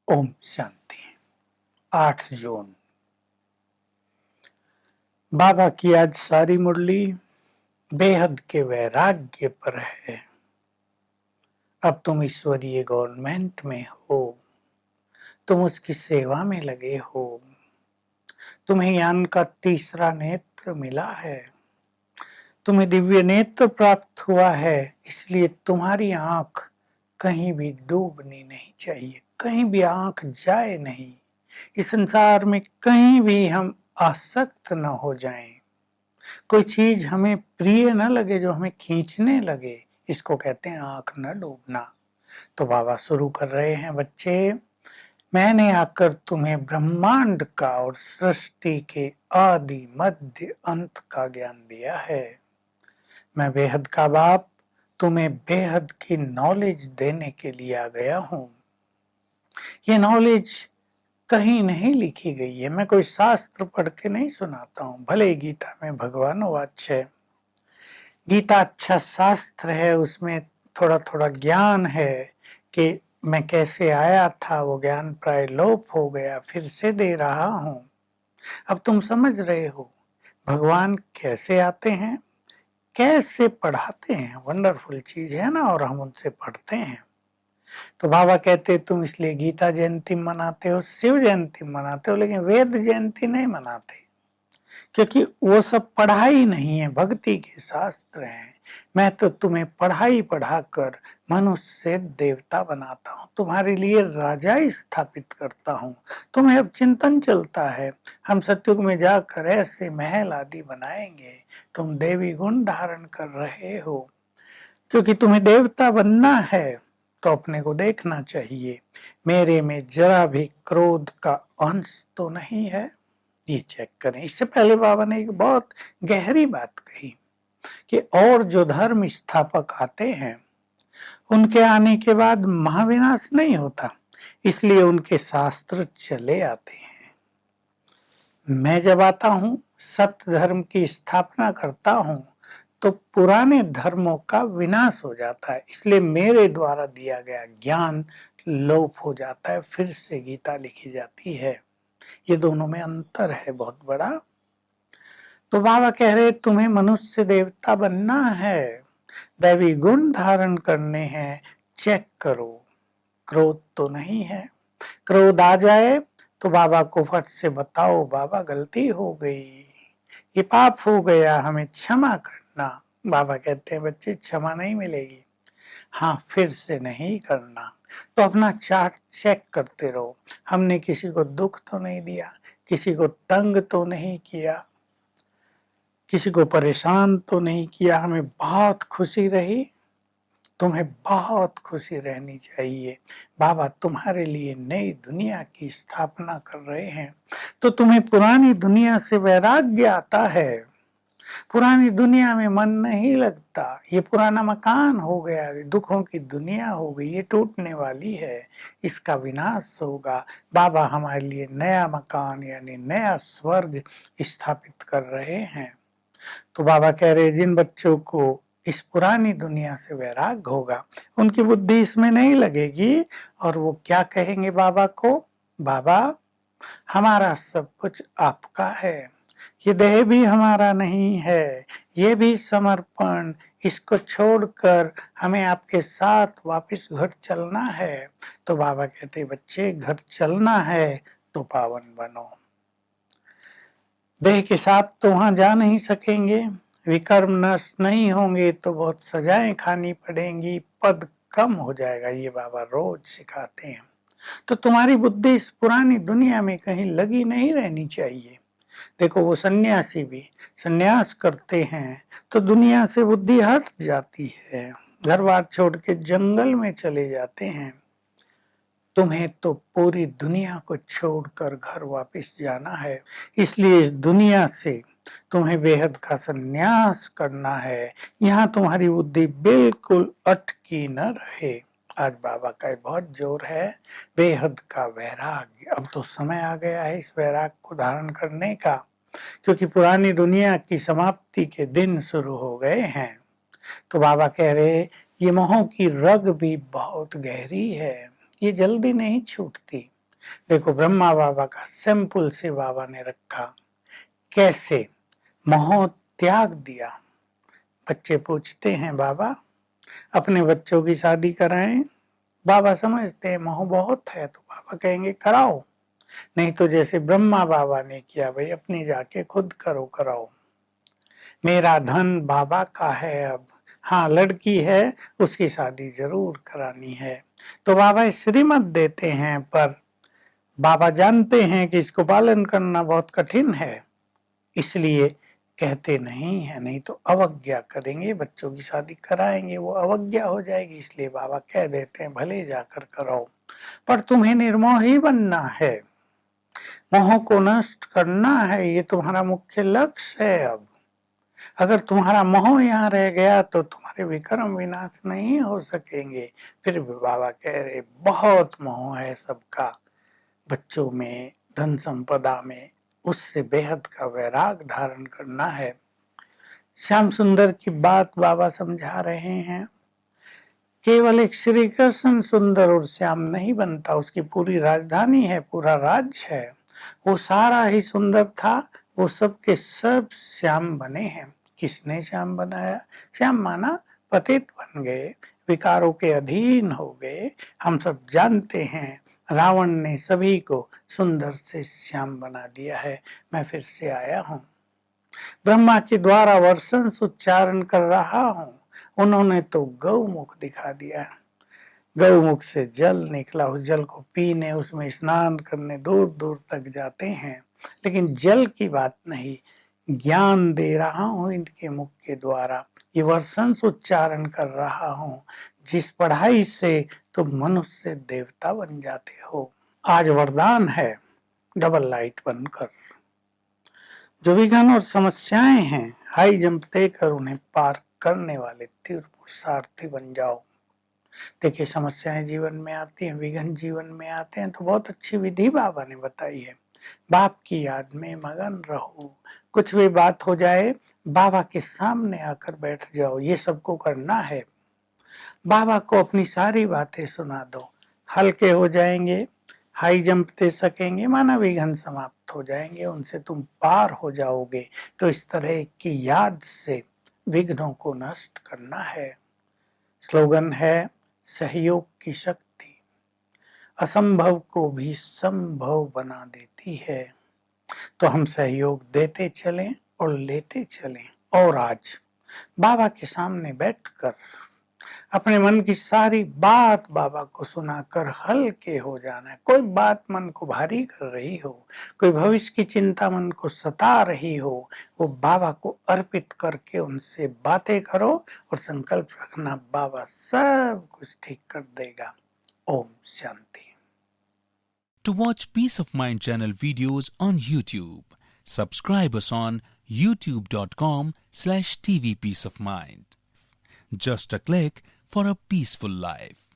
ओम शांति। 8 जून बाबा की आज सारी मुरली बेहद के वैराग्य पर है। अब तुम ईश्वरीय गवर्नमेंट में हो, तुम उसकी सेवा में लगे हो, तुम्हें ज्ञान का तीसरा नेत्र मिला है, तुम्हें दिव्य नेत्र प्राप्त हुआ है, इसलिए तुम्हारी आंख कहीं भी डूबनी नहीं चाहिए, कहीं भी आंख जाए नहीं। इस संसार में कहीं भी हम आसक्त न हो जाएं, कोई चीज हमें प्रिय न लगे जो हमें खींचने लगे, इसको कहते हैं आंख न डूबना। तो बाबा शुरू कर रहे हैं, बच्चे मैंने आकर तुम्हें ब्रह्मांड का और सृष्टि के आदि मध्य अंत का ज्ञान दिया है। मैं बेहद का बाप तुम्हें बेहद की नॉलेज देने के लिए आ गया हूं। ये नॉलेज कहीं नहीं लिखी गई है, मैं कोई शास्त्र पढ़ के नहीं सुनाता हूं। भले गीता में भगवान वाच है, गीता अच्छा शास्त्र है, उसमें थोड़ा थोड़ा ज्ञान है कि मैं कैसे आया था, वो ज्ञान प्राय लोप हो गया, फिर से दे रहा हूं। अब तुम समझ रहे हो भगवान कैसे आते हैं, कैसे पढ़ाते हैं। वंडरफुल चीज है ना, और हम उनसे पढ़ते हैं। तो बाबा कहते तुम इसलिए गीता जयंती मनाते हो, शिव जयंती मनाते हो, लेकिन वेद जयंती नहीं मनाते, क्योंकि वो सब पढ़ाई नहीं है, भक्ति के शास्त्र हैं। मैं तो तुम्हें पढ़ाई पढ़ाकर मनुष्य से देवता बनाता हूँ, तुम्हारे लिए राजा स्थापित करता हूँ। तुम्हें अब चिंतन चलता है, हम सत्युग में जाकर ऐसे महल आदि बनाएंगे। तुम देवी गुण धारण कर रहे हो, क्योंकि तुम्हें देवता बनना है तो अपने को देखना चाहिए, मेरे में जरा भी क्रोध का अंश तो नहीं है, ये चेक करें। इससे पहले बाबा ने एक बहुत गहरी बात कही कि और जो धर्म स्थापक आते हैं उनके आने के बाद महाविनाश नहीं होता, इसलिए उनके शास्त्र चले आते हैं। मैं जब आता हूं, सत्य धर्म की स्थापना करता हूं, तो पुराने धर्मों का विनाश हो जाता है, इसलिए मेरे द्वारा दिया गया ज्ञान लोप हो जाता है, फिर से गीता लिखी जाती है। ये दोनों में अंतर है बहुत बड़ा। तो बाबा कह रहे तुम्हें मनुष्य देवता बनना है, दैवी गुण धारण करने हैं। चेक करो, क्रोध तो नहीं है। क्रोध आ जाए तो बाबा को फट से बताओ, बाबा गलती हो गई, ये पाप हो गया, हमें क्षमा करना। बाबा कहते हैं बच्चे क्षमा नहीं मिलेगी, हाँ फिर से नहीं करना। तो अपना चार्ट चेक करते रहो, हमने किसी को दुख तो नहीं दिया, किसी को तंग तो नहीं किया, किसी को परेशान तो नहीं किया, हमें बहुत खुशी रही। तुम्हें बहुत खुशी रहनी चाहिए, बाबा तुम्हारे लिए नई दुनिया की स्थापना कर रहे हैं। तो तुम्हें पुरानी दुनिया से वैराग्य आता है, पुरानी दुनिया में मन नहीं लगता, ये पुराना मकान हो गया, दुखों की दुनिया हो गई, ये टूटने वाली है, इसका विनाश होगा। बाबा हमारे लिए नया मकान यानी नया स्वर्ग स्थापित कर रहे हैं। तो बाबा कह रहे जिन बच्चों को इस पुरानी दुनिया से वैराग्य होगा, उनकी बुद्धि इसमें नहीं लगेगी, और वो क्या कहेंगे बाबा को, बाबा हमारा सब कुछ आपका है, ये देह भी हमारा नहीं है, ये भी समर्पण, इसको छोड़कर हमें आपके साथ वापस घर चलना है। तो बाबा कहते बच्चे घर चलना है तो पावन बनो, देह के साथ तो वहां जा नहीं सकेंगे, विकर्म नष्ट नहीं होंगे तो बहुत सजाएं खानी पड़ेंगी, पद कम हो जाएगा, ये बाबा रोज सिखाते हैं। तो तुम्हारी बुद्धि इस पुरानी दुनिया में कहीं लगी नहीं रहनी चाहिए। देखो वो सन्यासी भी सन्यास करते हैं तो दुनिया से बुद्धि हट जाती है, घर बार छोड़ के जंगल में चले जाते हैं। तुम्हें तो पूरी दुनिया को छोड़कर घर वापस जाना है, इसलिए इस दुनिया से तुम्हें बेहद का संन्यास करना है। यहाँ तुम्हारी बुद्धि बिल्कुल अटकी न रहे। आज बाबा का बहुत जोर है, बेहद का वैराग्य। अब तो समय आ गया है इस वैराग्य को धारण करने का, क्योंकि पुरानी दुनिया की समाप्ति के दिन शुरू हो गए हैं। तो बाबा कह रहे ये मोहों की रग भी बहुत गहरी है, ये जल्दी नहीं छूटती। देखो ब्रह्मा बाबा का सिंपल से बाबा ने रखा, कैसे मोह त्याग दिया। बच्चे पूछते हैं बाबा अपने बच्चों की शादी कराएं, बाबा समझते हैं मोह बहुत है, तो बाबा कहेंगे कराओ, नहीं तो जैसे ब्रह्मा बाबा ने किया भाई अपनी जाके खुद कराओ। मेरा धन बाबा का है, अब हाँ लड़की है उसकी शादी जरूर करानी है। तो बाबा श्रीमत देते हैं, पर बाबा जानते हैं कि इसको पालन करना बहुत कठिन है, इसलिए कहते नहीं है, नहीं तो अवज्ञा करेंगे, बच्चों की शादी कराएंगे वो अवज्ञा हो जाएगी, इसलिए बाबा कह देते हैं भले जाकर कराओ, पर तुम्हें निर्मोह ही बनना है, मोह को नष्ट करना है, ये तुम्हारा मुख्य लक्ष्य है। अब अगर तुम्हारा मोह यहाँ रह गया तो तुम्हारे विक्रम विनाश नहीं हो सकेंगे। फिर भी बाबा कह रहे बहुत मोह है सबका, बच्चों में, धन संपदा में, उससे बेहद का वैराग धारण करना है। श्याम सुंदर की बात बाबा समझा रहे हैं, केवल एक श्री कृष्ण सुंदर और श्याम नहीं बनता, उसकी पूरी राजधानी है, पूरा राज्य है, वो सारा ही सुंदर था, वो सब के सब श्याम बने हैं। किसने श्याम बनाया? श्याम माना पतित बन गए, विकारों के अधीन हो गए। हम सब जानते हैं रावण ने सभी को सुंदर से श्याम बना दिया है। मैं फिर से आया हूँ, ब्रह्मा के द्वारा वर्षण उच्चारण कर रहा हूँ, उन्होंने तो गौमुख दिखा दिया, गौमुख से जल निकला, उस जल को पीने, उसमें स्नान करने दूर दूर तक जाते हैं, लेकिन जल की बात नहीं, ज्ञान दे रहा हूँ इनके मुख के द्वारा, ये वर्षण उच्चारण कर रहा हूँ, जिस पढ़ाई से तुम मनुष्य से देवता बन जाते हो। आज वरदान है डबल लाइट बनकर, जो विघ्न और समस्याएं हैं हाई जंप देकर उन्हें पार करने वाले तीव्र पुरुषार्थी बन जाओ। देखिए समस्याएं जीवन में आती हैं, विघ्न जीवन में आते हैं, तो बहुत अच्छी विधि बाबा ने बताई है, बाप की याद में मगन रहो, कुछ भी बात हो जाए बाबा के सामने आकर बैठ जाओ, ये सबको करना है। बाबा को अपनी सारी बातें सुना दो, हल्के हो जाएंगे, हाई जंप दे सकेंगे, माना विघ्न समाप्त हो जाएंगे, उनसे तुम पार हो जाओगे। तो इस तरह की याद से विघ्नों को नष्ट करना है। स्लोगन है सहयोग की शक्ति असंभव को भी संभव बना देती है। तो हम सहयोग देते चलें और लेते चलें, और आज बाबा के सामने बैठकर अपने मन की सारी बात बाबा को सुनाकर हल्के हो जाना है। कोई बात मन को भारी कर रही हो, कोई भविष्य की चिंता मन को सता रही हो, वो बाबा को अर्पित करके उनसे बातें करो और संकल्प रखना बाबा सब कुछ ठीक कर देगा। Om Shanti. To watch Peace of Mind channel videos on YouTube, subscribe us on youtube.com/tvpeaceofmind. Just a click for a peaceful life.